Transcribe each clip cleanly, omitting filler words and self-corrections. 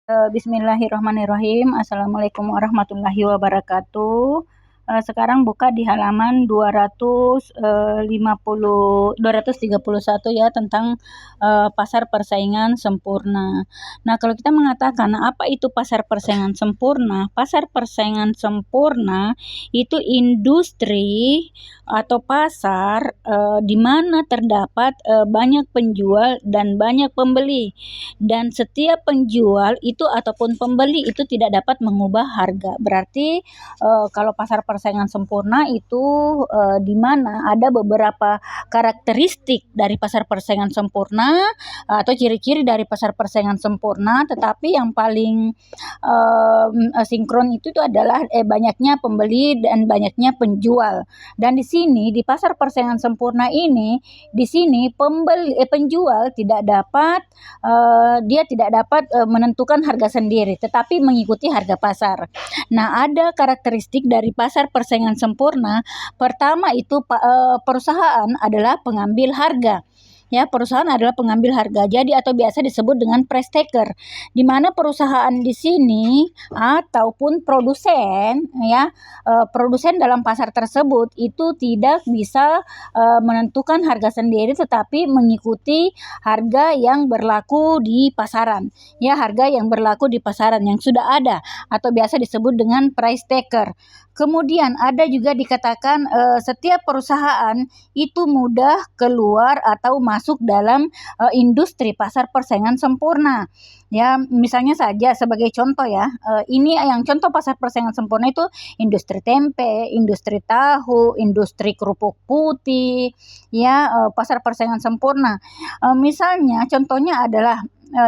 Bismillahirrahmanirrahim. Assalamualaikum warahmatullahi wabarakatuh. Sekarang buka di halaman 231 ya, tentang pasar persaingan sempurna. Nah, kalau kita mengatakan apa itu pasar persaingan sempurna? Pasar persaingan sempurna itu industri atau pasar di mana terdapat banyak penjual dan banyak pembeli, dan setiap penjual itu ataupun pembeli itu tidak dapat mengubah harga. Berarti kalau pasar persaingan sempurna itu di mana ada beberapa karakteristik dari pasar persaingan sempurna atau ciri-ciri dari pasar persaingan sempurna, tetapi yang paling sinkron itu adalah banyaknya pembeli dan banyaknya penjual. Dan di sini di pasar persaingan sempurna ini, di sini penjual tidak dapat menentukan harga sendiri, tetapi mengikuti harga pasar. Nah, ada karakteristik dari pasar persaingan sempurna. Pertama itu perusahaan adalah pengambil harga. Ya, perusahaan adalah pengambil harga. Jadi atau biasa disebut dengan price taker, di mana perusahaan di sini ataupun produsen ya, produsen dalam pasar tersebut itu tidak bisa menentukan harga sendiri, tetapi mengikuti harga yang berlaku di pasaran. Ya, harga yang berlaku di pasaran yang sudah ada atau biasa disebut dengan price taker. Kemudian ada juga dikatakan setiap perusahaan itu mudah keluar atau masuk dalam industri pasar persaingan sempurna. Ya, misalnya saja sebagai contoh ya, ini yang contoh pasar persaingan sempurna itu industri tempe, industri tahu, industri kerupuk putih, ya, pasar persaingan sempurna. Misalnya contohnya adalah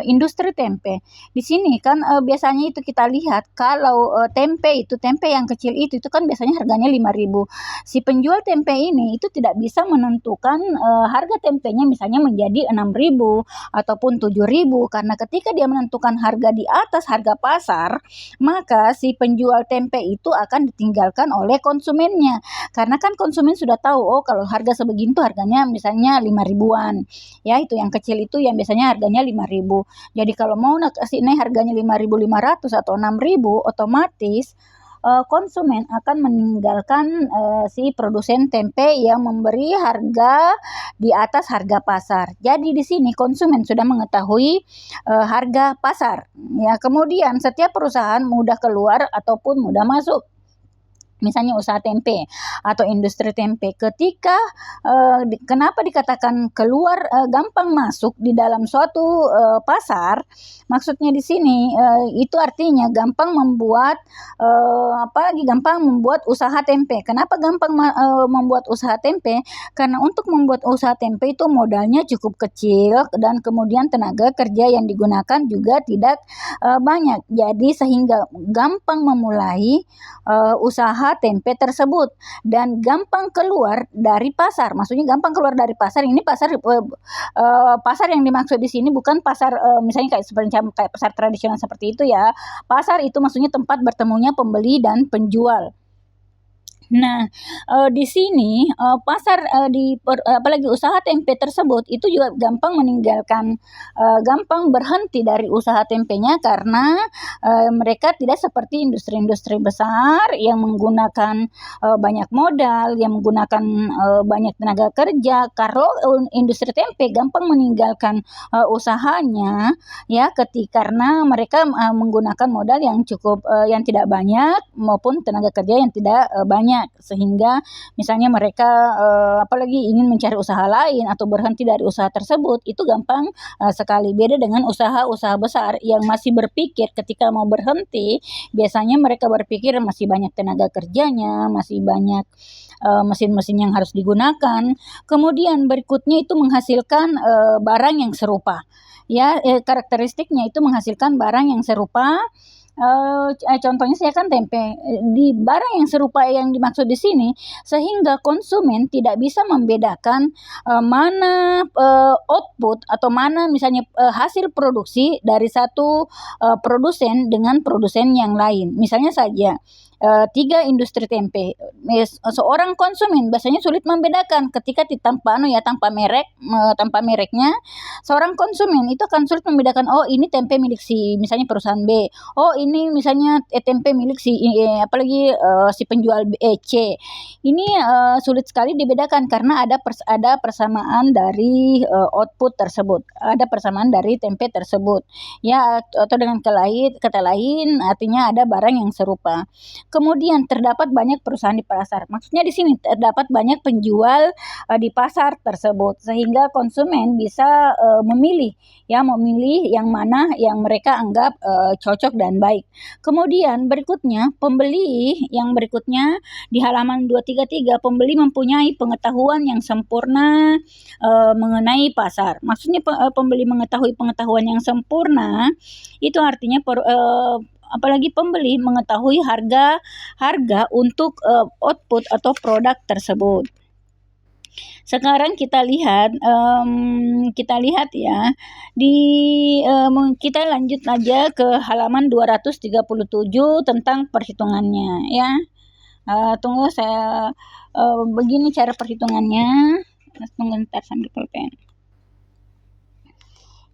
industri tempe. Di sini kan biasanya itu kita lihat kalau tempe yang kecil itu kan biasanya harganya 5.000. Si penjual tempe ini itu tidak bisa menentukan harga tempenya misalnya menjadi 6.000 ataupun 7.000, karena ketika dia menentukan harga di atas harga pasar, maka si penjual tempe itu akan ditinggalkan oleh konsumennya. Karena kan konsumen sudah tahu, oh kalau harga sebegini tuh harganya misalnya 5.000-an. Ya, itu yang kecil itu yang biasanya harganya 5.000. Jadi kalau mau kasih naik harganya 5.500 atau 6.000, otomatis konsumen akan meninggalkan si produsen tempe yang memberi harga di atas harga pasar. Jadi di sini konsumen sudah mengetahui harga pasar. Ya, kemudian setiap perusahaan mudah keluar ataupun mudah masuk. Misalnya usaha tempe atau industri tempe, ketika kenapa dikatakan keluar gampang masuk di dalam suatu pasar, maksudnya di sini itu artinya gampang membuat gampang membuat usaha tempe. Kenapa gampang membuat usaha tempe? Karena untuk membuat usaha tempe itu modalnya cukup kecil dan kemudian tenaga kerja yang digunakan juga tidak banyak. Jadi sehingga gampang memulai usaha tempe tersebut dan gampang keluar dari pasar. Maksudnya gampang keluar dari pasar ini pasar yang dimaksud di sini bukan pasar misalnya kayak pasar tradisional seperti itu ya. Pasar itu maksudnya tempat bertemunya pembeli dan penjual. Nah, di sini pasar apalagi usaha tempe tersebut itu juga gampang meninggalkan, gampang berhenti dari usaha tempenya karena mereka tidak seperti industri-industri besar yang menggunakan banyak modal, yang menggunakan banyak tenaga kerja. Kalau industri tempe gampang meninggalkan usahanya ya karena mereka menggunakan modal yang cukup yang tidak banyak maupun tenaga kerja yang tidak banyak, sehingga misalnya mereka apalagi ingin mencari usaha lain atau berhenti dari usaha tersebut itu gampang sekali. Beda dengan usaha-usaha besar yang masih berpikir ketika mau berhenti, biasanya mereka berpikir masih banyak tenaga kerjanya, masih banyak mesin-mesin yang harus digunakan. Kemudian berikutnya itu menghasilkan barang yang serupa. Ya, karakteristiknya itu menghasilkan barang yang serupa. Contohnya saya kan tempe di barang yang serupa yang dimaksud di sini, sehingga konsumen tidak bisa membedakan mana output atau mana misalnya hasil produksi dari satu produsen dengan produsen yang lain. Misalnya saja 3 industri tempe. Seorang konsumen biasanya sulit membedakan ketika tanpa tanpa mereknya. Seorang konsumen itu akan sulit membedakan, oh ini tempe milik si misalnya perusahaan B, oh ini misalnya tempe milik si apalagi si penjual C. Ini sulit sekali dibedakan karena ada persamaan dari output tersebut, ada persamaan dari tempe tersebut. Ya, atau dengan kata lain artinya ada barang yang serupa. Kemudian terdapat banyak perusahaan di pasar. Maksudnya di sini terdapat banyak penjual di pasar tersebut sehingga konsumen bisa memilih yang mana yang mereka anggap cocok dan baik. Kemudian berikutnya yang berikutnya di halaman 233, pembeli mempunyai pengetahuan yang sempurna mengenai pasar. Maksudnya pembeli mengetahui pengetahuan yang sempurna itu artinya apalagi pembeli mengetahui harga untuk output atau produk tersebut. Sekarang kita lihat ya kita lanjut aja ke halaman 237 tentang perhitungannya ya. Tunggu saya begini cara perhitungannya. Tunggu ntar sambil pulpen.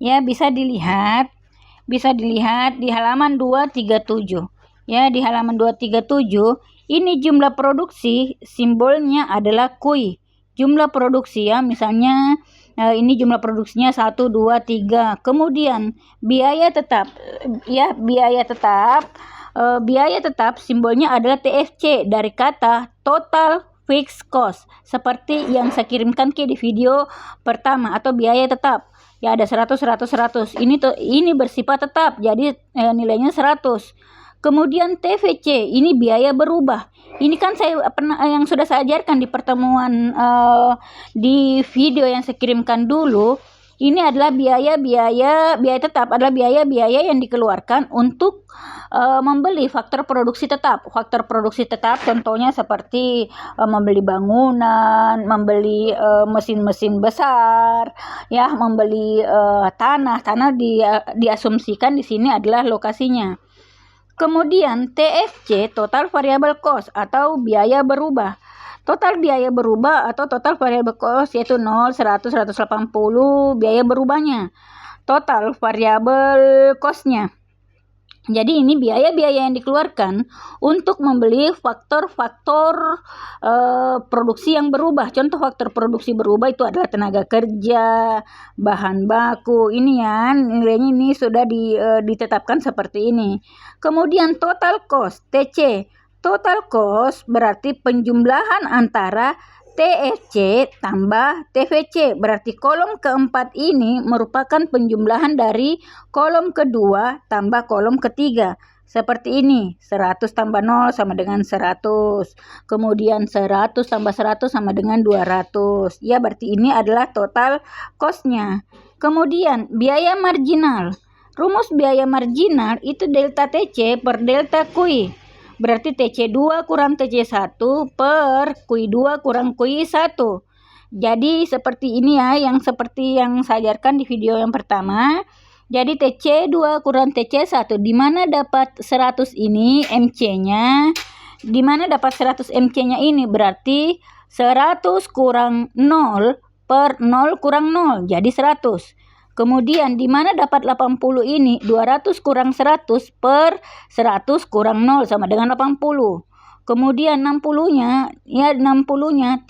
Ya, bisa dilihat di halaman 237. Ya, di halaman 237 ini jumlah produksi, simbolnya adalah kui. Jumlah produksi ya, misalnya ini jumlah produksinya 1, 2, 3. Kemudian biaya tetap simbolnya adalah TFC dari kata total fixed cost, seperti yang saya kirimkan di video pertama, atau biaya tetap. Ya, ada 100. Ini bersifat tetap, jadi nilainya 100. Kemudian TVC, ini biaya berubah. Ini kan yang sudah saya ajarkan di pertemuan di video yang saya kirimkan dulu. Ini adalah biaya tetap, adalah biaya-biaya yang dikeluarkan untuk membeli faktor produksi tetap. Faktor produksi tetap contohnya seperti membeli bangunan, membeli mesin-mesin besar, ya, membeli tanah diasumsikan di sini adalah lokasinya. Kemudian TFC, total variable cost atau biaya berubah. Total biaya berubah atau total variable cost yaitu 0, 100, 180 biaya berubahnya. Total variable cost-nya. Jadi ini biaya-biaya yang dikeluarkan untuk membeli faktor-faktor produksi yang berubah. Contoh faktor produksi berubah itu adalah tenaga kerja, bahan baku. Ini ya, nilainya ini sudah ditetapkan seperti ini. Kemudian total cost, TC. Total cost berarti penjumlahan antara TFC tambah TVC, berarti kolom keempat ini merupakan penjumlahan dari kolom kedua tambah kolom ketiga. Seperti ini, 100 tambah 0 sama dengan 100. Kemudian 100 tambah 100 sama dengan 200. Ya, berarti ini adalah total cost-nya. Kemudian biaya marginal. Rumus biaya marginal itu delta TC per delta QI. Berarti TC2 kurang TC1 per QI2 kurang QI1. Jadi seperti ini ya, seperti yang saya ajarkan di video yang pertama. Jadi TC2 kurang TC1, di mana dapat 100 ini MC-nya. Di mana dapat 100 MC-nya ini berarti 100 kurang 0 per 0 kurang 0, jadi 100. Kemudian di mana dapat 80 ini 200 kurang 100 per 100 kurang 0 sama dengan 80. Kemudian 60-nya 340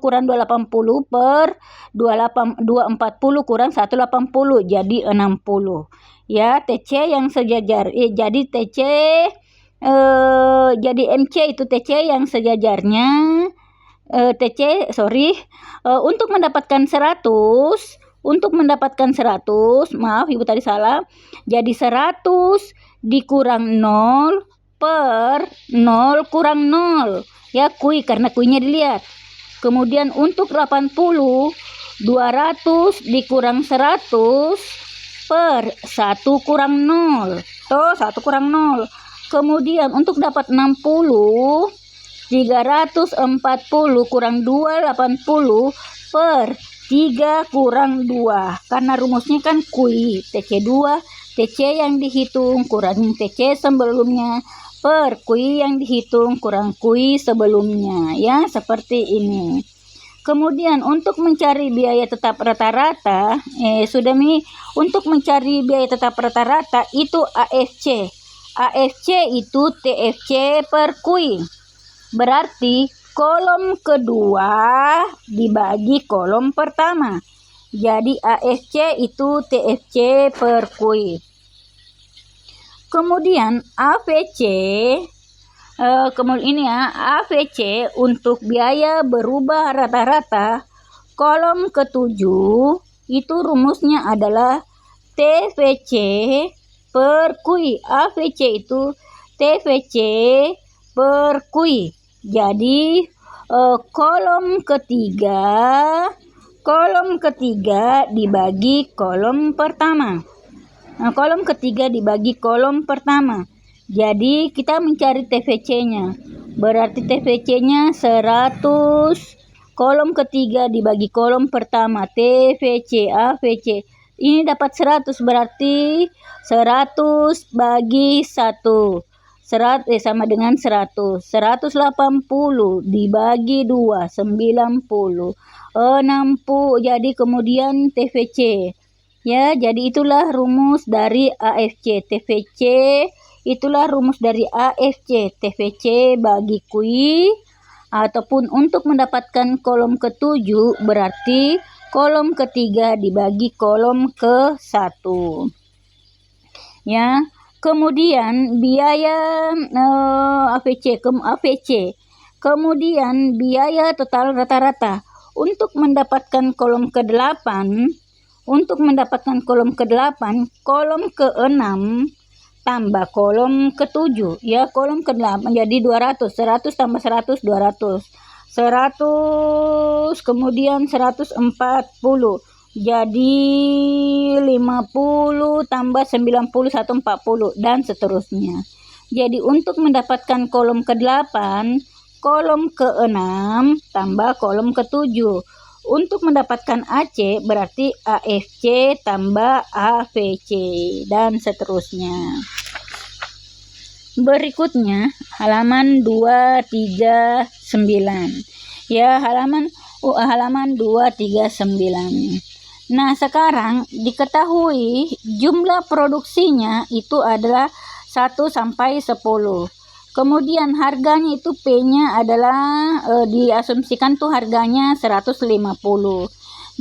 kurang 280 per 240 kurang 180 jadi 60. Ya, TC yang sejajar. Jadi jadi MC itu TC yang sejajarnya untuk mendapatkan 100, maaf Ibu tadi salah. Jadi 100 dikurang 0 per 0 kurang 0. Ya, kui karena kuinya dilihat. Kemudian untuk 80, 200 dikurang 100 per 1 kurang 0. Tuh, 1 kurang 0. Kemudian untuk dapat 60, 340 kurang 2, 80 per 3 kurang 2. Karena rumusnya kan kui, TC2, TC yang dihitung kurang TC sebelumnya per kui yang dihitung kurang kui sebelumnya. Ya, seperti ini. Kemudian untuk mencari biaya tetap rata-rata, untuk mencari biaya tetap rata-rata itu AFC. AFC itu TFC per kui. Berarti kolom kedua dibagi kolom pertama. Jadi AFC itu TFC per kui. Kemudian AVC, AVC untuk biaya berubah rata-rata kolom ketujuh itu rumusnya adalah TVC per kui. AVC itu TVC per kui. Jadi kolom ketiga dibagi kolom pertama. Nah, kolom ketiga dibagi kolom pertama. Jadi kita mencari TVC-nya. Berarti TVC-nya 100. Kolom ketiga dibagi kolom pertama. TVC, AVC. Ini dapat 100, berarti 100 bagi 1. Sama dengan 100. 180 dibagi 2, 90. 60. Jadi kemudian TVC. Ya, jadi itulah rumus dari AFC. TVC itulah rumus dari AFC. TVC bagi kui, ataupun untuk mendapatkan kolom ketujuh berarti kolom ketiga dibagi kolom ke-1. Ya, kemudian biaya AVC. Kemudian biaya total rata-rata. Untuk mendapatkan kolom ke-8, kolom ke-6 tambah kolom ke-7. Ya, kolom ke-8 jadi 200. 100 tambah 100, 200. 100 kemudian 140. Jadi 50 tambah 90, 140 dan seterusnya. Jadi untuk mendapatkan kolom ke-8, kolom ke-6 tambah kolom ke-7. Untuk mendapatkan AC berarti AFC tambah AVC dan seterusnya. Berikutnya halaman 239. Ya, halaman 239. Nah, sekarang diketahui jumlah produksinya itu adalah 1 sampai 10. Kemudian harganya itu P-nya adalah diasumsikan tuh harganya 150.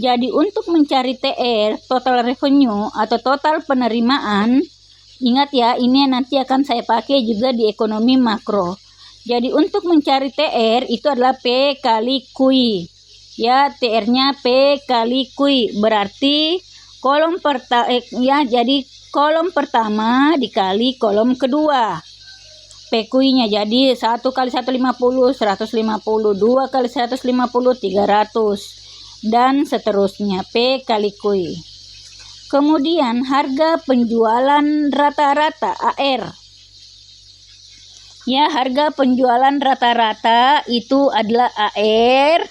Jadi untuk mencari TR, total revenue atau total penerimaan, ingat ya, ini nanti akan saya pakai juga di ekonomi makro. Jadi untuk mencari TR itu adalah P kali kui. Ya, TR-nya P kali kui. Berarti jadi kolom pertama dikali kolom kedua. P kui-nya jadi 1 kali 150, 150, 2 kali 150, 300 dan seterusnya. P kali kui. Kemudian harga penjualan rata-rata AR. Ya, harga penjualan rata-rata itu adalah AR.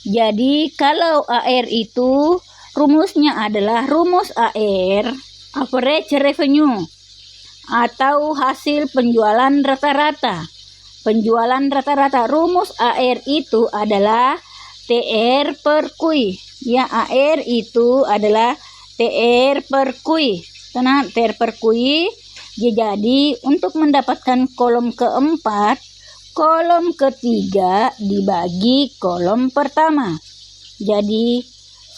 Jadi kalau AR itu rumusnya adalah rumus AR, average revenue, atau hasil penjualan rata-rata. Penjualan rata-rata, rumus AR itu adalah TR per kui. Ya, AR itu adalah TR per kui. Karena TR per kui, jadi untuk mendapatkan kolom keempat, kolom ketiga dibagi kolom pertama. Jadi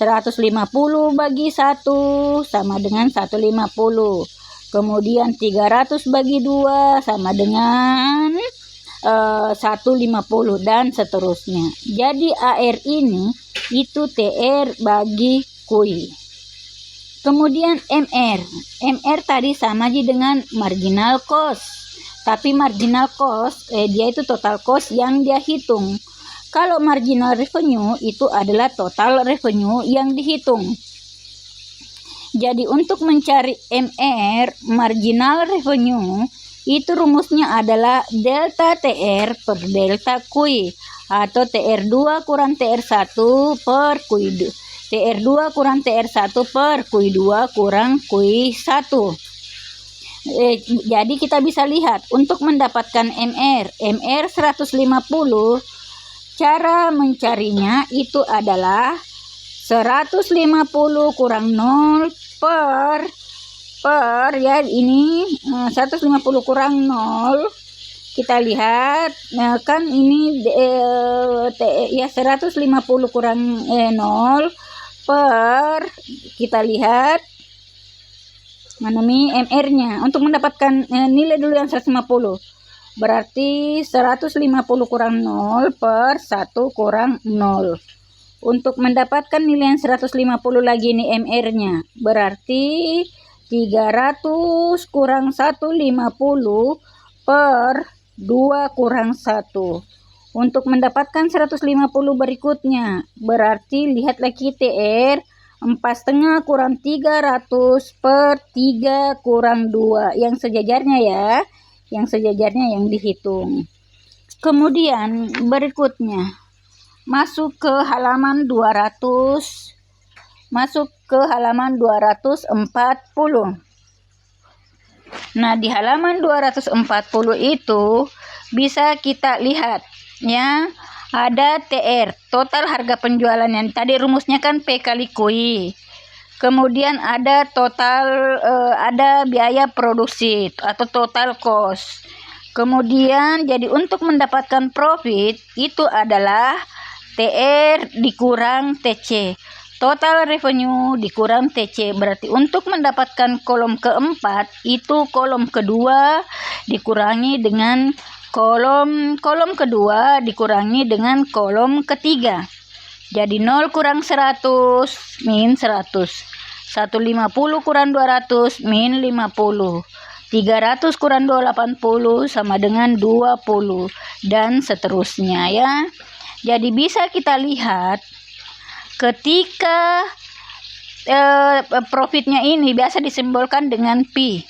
150 bagi 1 sama dengan 150. Kemudian 300 bagi 2 sama dengan 150 dan seterusnya. Jadi AR ini itu TR bagi kui. Kemudian MR. MR tadi sama aja dengan marginal cost. Tapi marginal cost dia itu total cost yang dia hitung. Kalau marginal revenue itu adalah total revenue yang dihitung. Jadi untuk mencari MR, marginal revenue, itu rumusnya adalah delta TR per delta QI, atau TR2 kurang TR1 per QI2. TR2 kurang TR1 per QI2 kurang QI1. Jadi kita bisa lihat untuk mendapatkan MR 150, cara mencarinya itu adalah 150 kurang 0 per ya, ini 150 kurang 0, kita lihat kan ini ya 150 kurang 0 per, kita lihat mana nih MR-nya. Untuk mendapatkan nilai dulu yang 150, berarti 150 kurang 0 per 1 kurang 0. Untuk mendapatkan nilai yang 150 lagi nih MR-nya, berarti 300 kurang 150 per 2 kurang 1. Untuk mendapatkan 150 berikutnya, berarti lihat lagi TR 4,5 kurang 300 per 3 kurang 2. Yang sejajarnya ya, yang sejajarnya yang dihitung. Kemudian berikutnya, masuk ke halaman 240. Nah, di halaman 240 itu bisa kita lihat ya, ada TR, total harga penjualan, yang tadi rumusnya kan P kali QI. Kemudian ada total ada biaya produksi atau total cost. Kemudian jadi untuk mendapatkan profit itu adalah TR dikurang TC, total revenue dikurang TC. Berarti untuk mendapatkan kolom keempat itu kolom kedua dikurangi dengan kolom kedua dikurangi dengan kolom ketiga. Jadi 0 kurang 100 min 100, 150 kurang 200 min 50, 300 kurang 280 sama dengan 20, dan seterusnya ya. Jadi bisa kita lihat ketika profitnya ini biasa disimbolkan dengan P.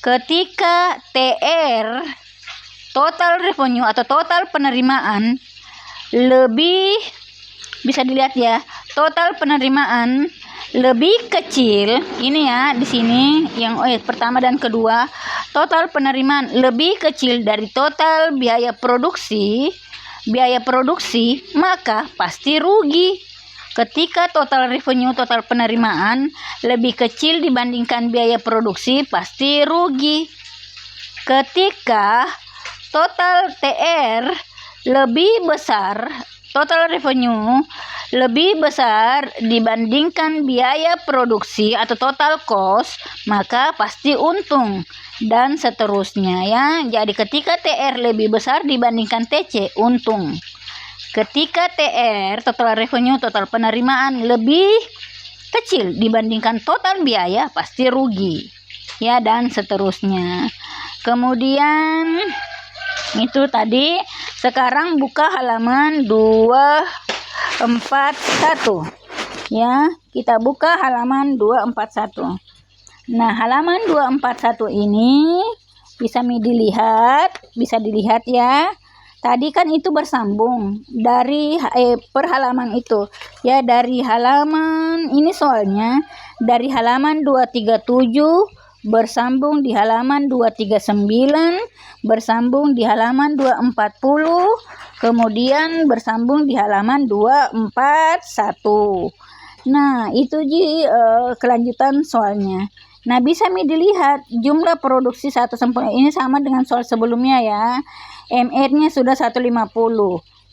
Ketika TR, total revenue atau total penerimaan, lebih, bisa dilihat ya, total penerimaan lebih kecil, ini ya di sini yang pertama dan kedua, total penerimaan lebih kecil dari total biaya produksi, maka pasti rugi. Ketika total revenue, total penerimaan lebih kecil dibandingkan biaya produksi, pasti rugi. Ketika total TR lebih besar, total revenue lebih besar dibandingkan biaya produksi atau total cost, maka pasti untung, dan seterusnya ya. Jadi ketika TR lebih besar dibandingkan TC, untung. Ketika TR, total revenue, total penerimaan, lebih kecil dibandingkan total biaya, pasti rugi ya, dan seterusnya. Kemudian itu tadi. Sekarang buka halaman 241 ya, kita buka halaman 241. Nah, halaman 241 ini bisa dilihat ya. Tadi kan itu bersambung dari per halaman itu ya, dari halaman ini soalnya dari halaman 237 bersambung di halaman 239, bersambung di halaman 240, kemudian bersambung di halaman 241. Nah, itu kelanjutan soalnya. Nah, bisa dilihat jumlah produksi satu sempurna ini sama dengan soal sebelumnya ya. MR-nya sudah 150.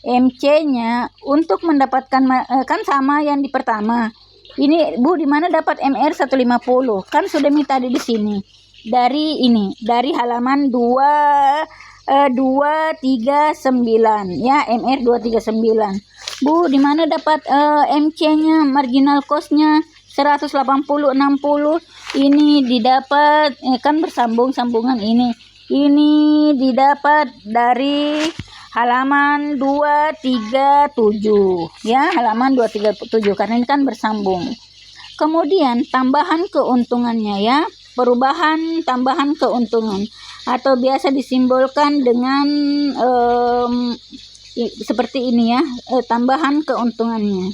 MC-nya untuk mendapatkan kan sama yang di pertama. Ini Bu, di mana dapat MR 150? Kan sudah minta di sini. Dari halaman 239 ya, MR 239. Bu, di mana dapat MC-nya, marginal cost-nya 180 60? Ini didapat kan bersambungan ini. Ini didapat dari halaman 237 ya, halaman 237 karena ini kan bersambung. Kemudian tambahan keuntungannya ya, perubahan tambahan keuntungan atau biasa disimbolkan dengan seperti ini ya, tambahan keuntungannya.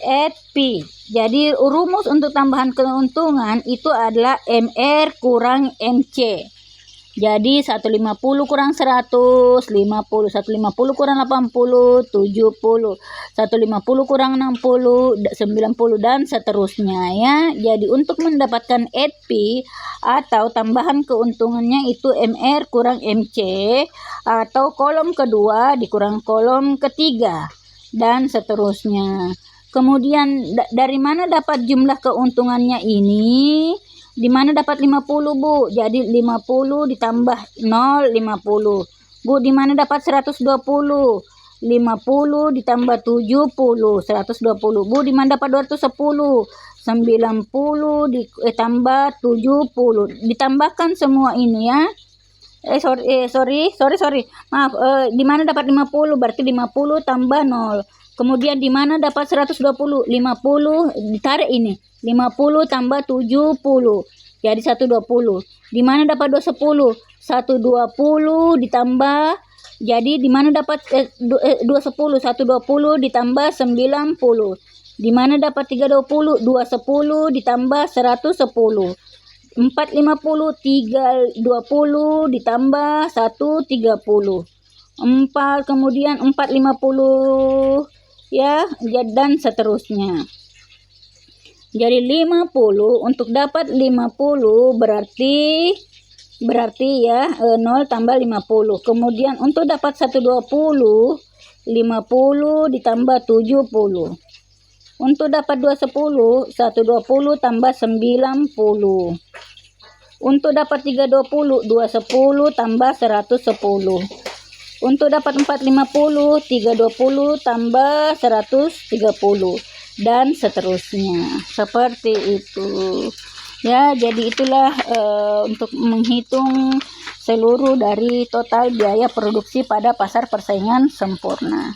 Add P. Jadi rumus untuk tambahan keuntungan itu adalah MR kurang MC. Jadi 150 kurang 100, 50, 150 kurang 80, 70, 150 kurang 60, 90 dan seterusnya ya. Jadi untuk mendapatkan AP atau tambahan keuntungannya itu MR kurang MC atau kolom kedua dikurang kolom ketiga dan seterusnya. Kemudian dari mana dapat jumlah keuntungannya ini? Di mana dapat 50, Bu? Jadi 50 ditambah 0, 50. Bu, di mana dapat 120? 50 ditambah 70, 120. Bu, di mana dapat 210? 90 ditambah 70. Ditambahkan semua ini ya. Sorry. Maaf, di mana dapat 50? Berarti 50 tambah 0. Kemudian di mana dapat 120? 50 ditarik ini. 50 tambah 70. Jadi 120. Di mana dapat 210? 120 ditambah, jadi di mana dapat 210? 120 ditambah 90. Di mana dapat 320? 210 ditambah 110. 450 320 ditambah 130. 4 kemudian 450 ya, dan seterusnya. Jadi 50, untuk dapat 50 berarti ya 0 tambah 50. Kemudian untuk dapat 120, 50 ditambah 70. Untuk dapat 210, 120 tambah 90. Untuk dapat 320, 210 tambah 110. Untuk dapat 450, 320 tambah 130 dan seterusnya. Seperti itu. Ya, jadi itulah untuk menghitung seluruh dari total biaya produksi pada pasar persaingan sempurna.